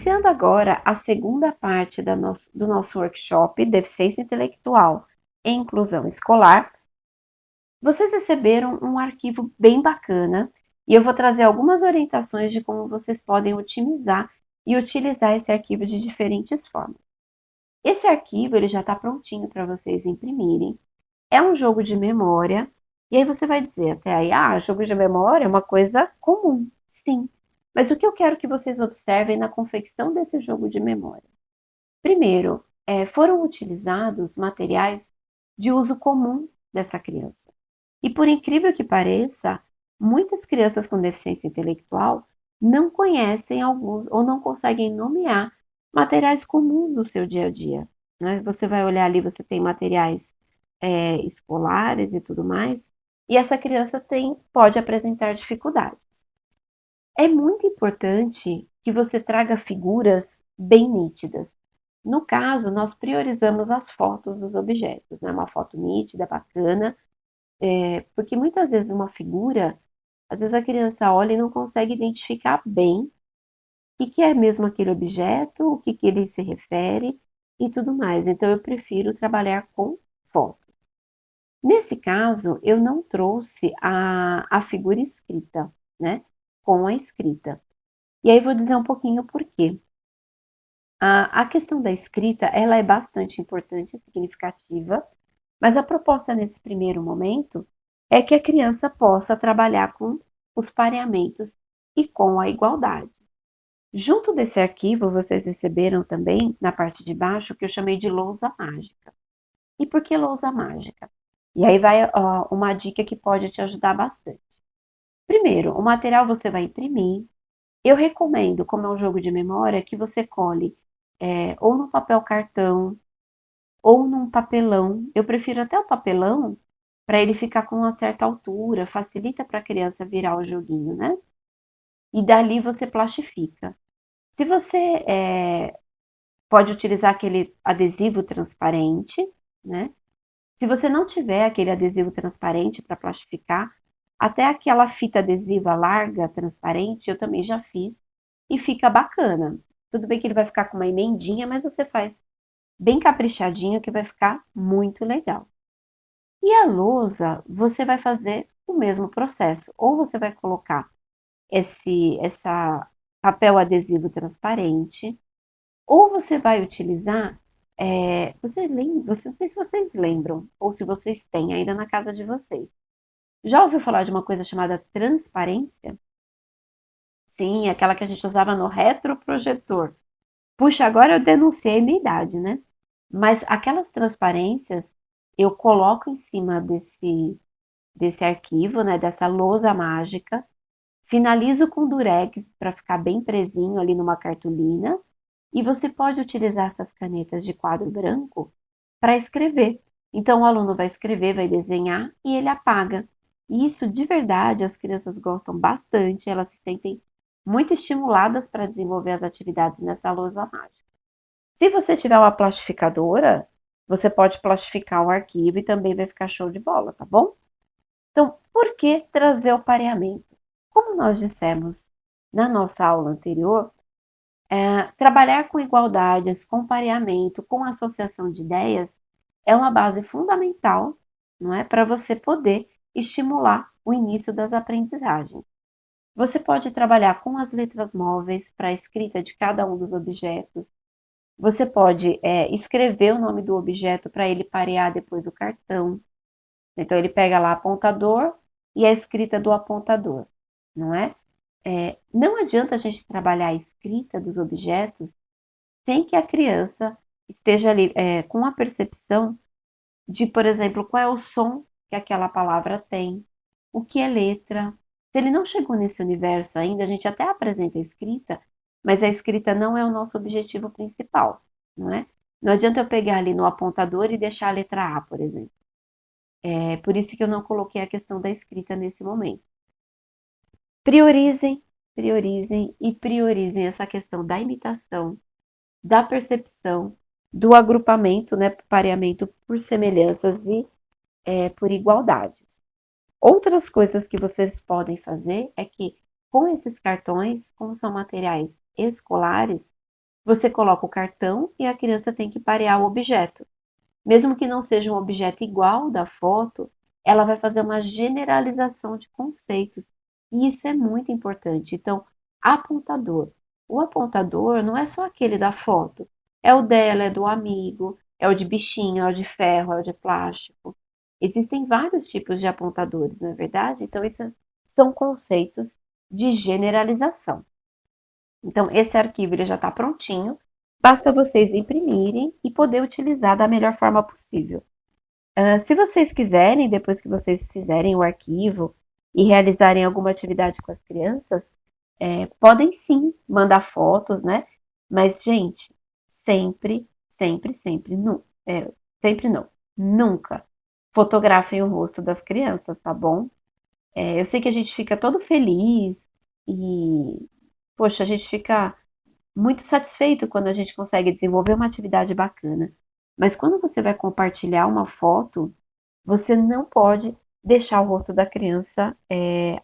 Iniciando agora a segunda parte do nosso workshop Deficiência Intelectual e Inclusão Escolar, vocês receberam um arquivo bem bacana e eu vou trazer algumas orientações de como vocês podem otimizar e utilizar esse arquivo de diferentes formas. Esse arquivo ele já está prontinho para vocês imprimirem. É um jogo de memória. E aí você vai dizer até aí, jogo de memória é uma coisa comum. Sim. Mas o que eu quero que vocês observem na confecção desse jogo de memória? Primeiro, foram utilizados materiais de uso comum dessa criança. E por incrível que pareça, muitas crianças com deficiência intelectual não conhecem alguns ou não conseguem nomear materiais comuns do seu dia a dia. Né? Você vai olhar ali, você tem materiais escolares e tudo mais, e essa criança pode apresentar dificuldades. É muito importante que você traga figuras bem nítidas. No caso, nós priorizamos as fotos dos objetos, né? Uma foto nítida, bacana, porque muitas vezes uma figura, às vezes a criança olha e não consegue identificar bem o que é mesmo aquele objeto, o que ele se refere e tudo mais. Então, eu prefiro trabalhar com foto. Nesse caso, eu não trouxe a figura escrita, né? Com a escrita. E aí vou dizer um pouquinho por quê. A questão da escrita, ela é bastante importante e significativa, mas a proposta nesse primeiro momento é que a criança possa trabalhar com os pareamentos e com a igualdade. Junto desse arquivo, vocês receberam também, na parte de baixo, o que eu chamei de lousa mágica. E por que lousa mágica? E aí vai uma dica que pode te ajudar bastante. Primeiro, o material você vai imprimir. Eu recomendo, como é um jogo de memória, que você cole ou no papel cartão ou num papelão. Eu prefiro até o papelão para ele ficar com uma certa altura, facilita para a criança virar o joguinho, né? E dali você plastifica. Se você pode utilizar aquele adesivo transparente, né? Se você não tiver aquele adesivo transparente para plastificar, até aquela fita adesiva larga, transparente, eu também já fiz e fica bacana. Tudo bem que ele vai ficar com uma emendinha, mas você faz bem caprichadinho que vai ficar muito legal. E a lousa, você vai fazer o mesmo processo. Ou você vai colocar essa papel adesivo transparente, ou você vai utilizar, não sei se vocês lembram, ou se vocês têm ainda na casa de vocês. Já ouviu falar de uma coisa chamada transparência? Sim, aquela que a gente usava no retroprojetor. Puxa, agora eu denunciei minha idade, né? Mas aquelas transparências eu coloco em cima desse arquivo, né? Dessa lousa mágica. Finalizo com durex para ficar bem presinho ali numa cartolina. E você pode utilizar essas canetas de quadro branco para escrever. Então, o aluno vai escrever, vai desenhar e ele apaga. E isso, de verdade, as crianças gostam bastante, elas se sentem muito estimuladas para desenvolver as atividades nessa lousa mágica. Se você tiver uma plastificadora, você pode plastificar o arquivo e também vai ficar show de bola, tá bom? Então, por que trazer o pareamento? Como nós dissemos na nossa aula anterior, trabalhar com igualdades, com pareamento, com associação de ideias é uma base fundamental, não é, para você poder estimular o início das aprendizagens. Você pode trabalhar com as letras móveis para a escrita de cada um dos objetos. Você pode escrever o nome do objeto para ele parear depois do cartão. Então, ele pega lá apontador e a escrita do apontador, não é? Não adianta a gente trabalhar a escrita dos objetos sem que a criança esteja ali com a percepção de, por exemplo, qual é o som que aquela palavra tem, o que é letra. Se ele não chegou nesse universo ainda, a gente até apresenta a escrita, mas a escrita não é o nosso objetivo principal, não é? Não adianta eu pegar ali no apontador e deixar a letra A, por exemplo. É por isso que eu não coloquei a questão da escrita nesse momento. Priorizem, priorizem e priorizem essa questão da imitação, da percepção, do agrupamento, né, pareamento por semelhanças e por igualdades. Outras coisas que vocês podem fazer é que, com esses cartões, como são materiais escolares, Você coloca o cartão e a criança tem que parear o objeto. Mesmo que não seja um objeto igual da foto, ela vai fazer uma generalização de conceitos. E isso é muito importante. Então, apontador. O apontador não é só aquele da foto. É o dela, é do amigo, é o de bichinho, é o de ferro, é o de plástico. Existem vários tipos de apontadores, não é verdade? Então, isso são conceitos de generalização. Então, esse arquivo ele já está prontinho, basta vocês imprimirem e poder utilizar da melhor forma possível. Se vocês quiserem, depois que vocês fizerem o arquivo e realizarem alguma atividade com as crianças, podem sim mandar fotos, né? Mas, gente, sempre, sempre, sempre, não, sempre não, nunca fotografem o rosto das crianças, tá bom? Eu sei que a gente fica todo feliz e, poxa, a gente fica muito satisfeito quando a gente consegue desenvolver uma atividade bacana. Mas quando você vai compartilhar uma foto, você não pode deixar o rosto da criança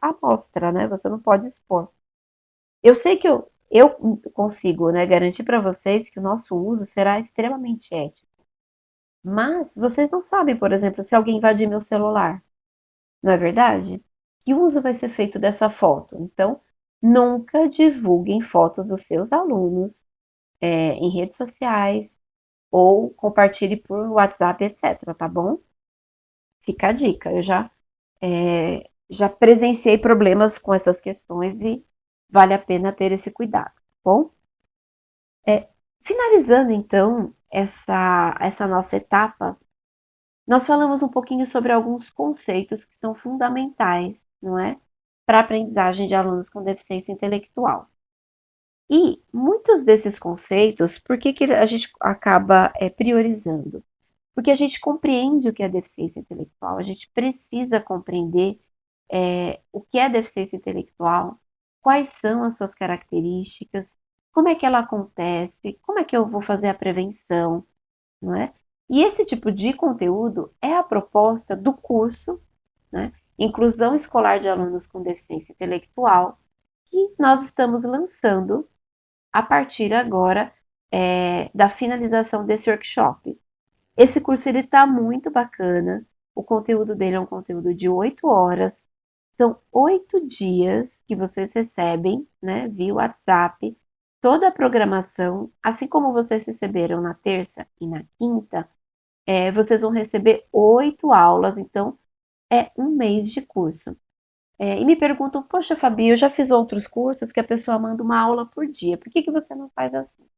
à mostra, né? Você não pode expor. Eu sei que eu consigo, né, garantir para vocês que o nosso uso será extremamente ético. Mas vocês não sabem, por exemplo, se alguém invadir meu celular, não é verdade? Que uso vai ser feito dessa foto? Então, nunca divulguem fotos dos seus alunos em redes sociais ou compartilhe por WhatsApp, etc, tá bom? Fica a dica. Eu já presenciei problemas com essas questões e vale a pena ter esse cuidado, tá bom? Finalizando então essa nossa etapa, nós falamos um pouquinho sobre alguns conceitos que são fundamentais, não é? Para a aprendizagem de alunos com deficiência intelectual. E muitos desses conceitos, por que a gente acaba priorizando? Porque a gente compreende o que é deficiência intelectual, a gente precisa compreender o que é deficiência intelectual, quais são as suas características, como é que ela acontece, como é que eu vou fazer a prevenção, não é? E esse tipo de conteúdo é a proposta do curso, né? Inclusão escolar de alunos com deficiência intelectual, que nós estamos lançando a partir agora da finalização desse workshop. Esse curso ele está muito bacana. O conteúdo dele é um conteúdo de 8 horas. São 8 dias que vocês recebem, né, via WhatsApp, toda a programação, assim como vocês receberam na terça e na quinta, vocês vão receber 8 aulas, então é um mês de curso. E me perguntam, poxa, Fabi, eu já fiz outros cursos que a pessoa manda uma aula por dia, por que você não faz assim?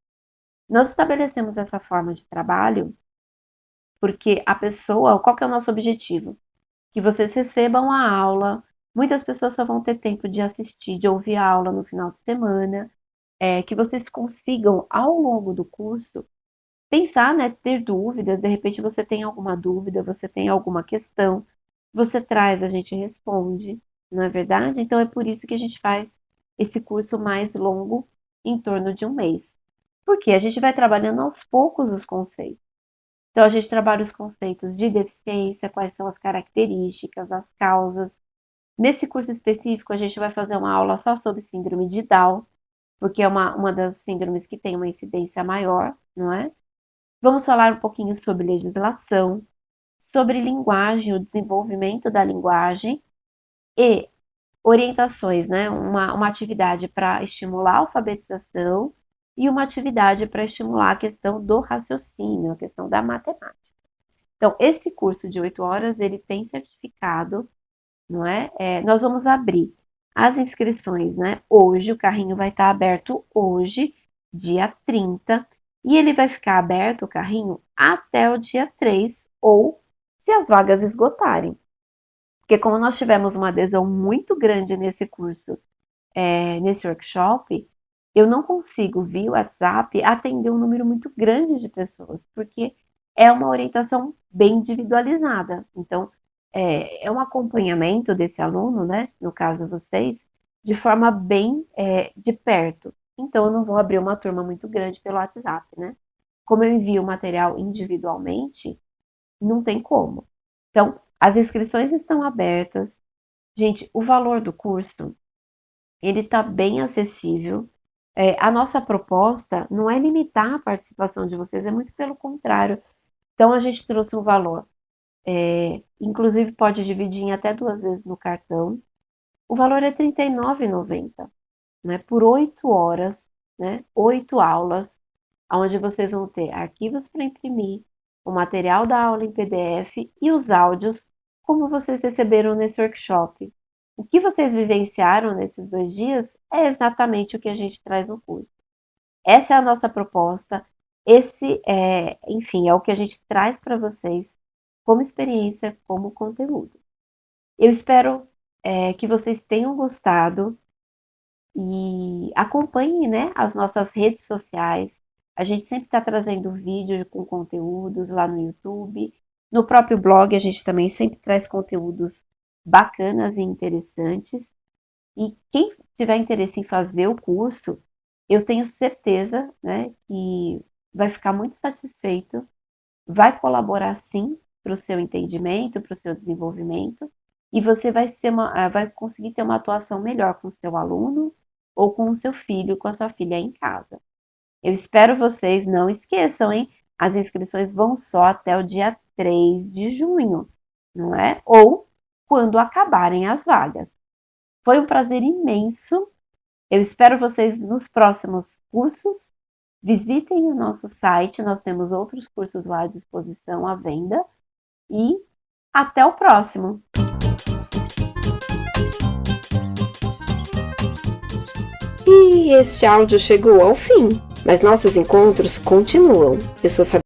Nós estabelecemos essa forma de trabalho porque a pessoa, qual que é o nosso objetivo? Que vocês recebam a aula. Muitas pessoas só vão ter tempo de assistir, de ouvir a aula no final de semana. Que vocês consigam, ao longo do curso, pensar, né, ter dúvidas. De repente você tem alguma dúvida, você tem alguma questão, você traz, a gente responde, não é verdade? Então é por isso que a gente faz esse curso mais longo, em torno de um mês. Porque a gente vai trabalhando aos poucos os conceitos. Então, a gente trabalha os conceitos de deficiência, quais são as características, as causas. Nesse curso específico, a gente vai fazer uma aula só sobre síndrome de Down, porque é uma das síndromes que tem uma incidência maior, não é? Vamos falar um pouquinho sobre legislação, sobre linguagem, o desenvolvimento da linguagem e orientações, né? Uma atividade para estimular a alfabetização e uma atividade para estimular a questão do raciocínio, a questão da matemática. Então, esse curso de 8 horas, ele tem certificado, não é? Nós vamos abrir as inscrições, né? Hoje, o carrinho vai estar aberto hoje, dia 30, e ele vai ficar aberto, o carrinho, até o dia 3, ou se as vagas esgotarem. Porque como nós tivemos uma adesão muito grande nesse curso, nesse workshop, eu não consigo, via WhatsApp, atender um número muito grande de pessoas, porque é uma orientação bem individualizada. Então, um acompanhamento desse aluno, né, no caso vocês, de forma bem de perto. Então, eu não vou abrir uma turma muito grande pelo WhatsApp, né? Como eu envio o material individualmente, não tem como. Então, as inscrições estão abertas. Gente, o valor do curso, ele está bem acessível. A nossa proposta não é limitar a participação de vocês, é muito pelo contrário. Então, a gente trouxe um valor, inclusive pode dividir em até 2 vezes no cartão. O valor é R$ 39,90, né, por 8 horas, né, 8 aulas, onde vocês vão ter arquivos para imprimir, o material da aula em PDF e os áudios, como vocês receberam nesse workshop. O que vocês vivenciaram nesses 2 dias é exatamente o que a gente traz no curso. Essa é a nossa proposta, enfim, é o que a gente traz para vocês como experiência, como conteúdo. Eu espero que vocês tenham gostado e acompanhem, né, as nossas redes sociais. A gente sempre está trazendo vídeos com conteúdos lá no YouTube. No próprio blog, a gente também sempre traz conteúdos bacanas e interessantes. E quem tiver interesse em fazer o curso, eu tenho certeza, né, que vai ficar muito satisfeito, vai colaborar sim para o seu entendimento, para o seu desenvolvimento, e você vai conseguir ter uma atuação melhor com o seu aluno ou com o seu filho, com a sua filha em casa. Eu espero vocês, não esqueçam, hein? As inscrições vão só até o dia 3 de junho, não é? Ou quando acabarem as vagas. Foi um prazer imenso. Eu espero vocês nos próximos cursos. Visitem o nosso site, nós temos outros cursos lá à disposição à venda. E até o próximo! E este áudio chegou ao fim, mas nossos encontros continuam. Eu sou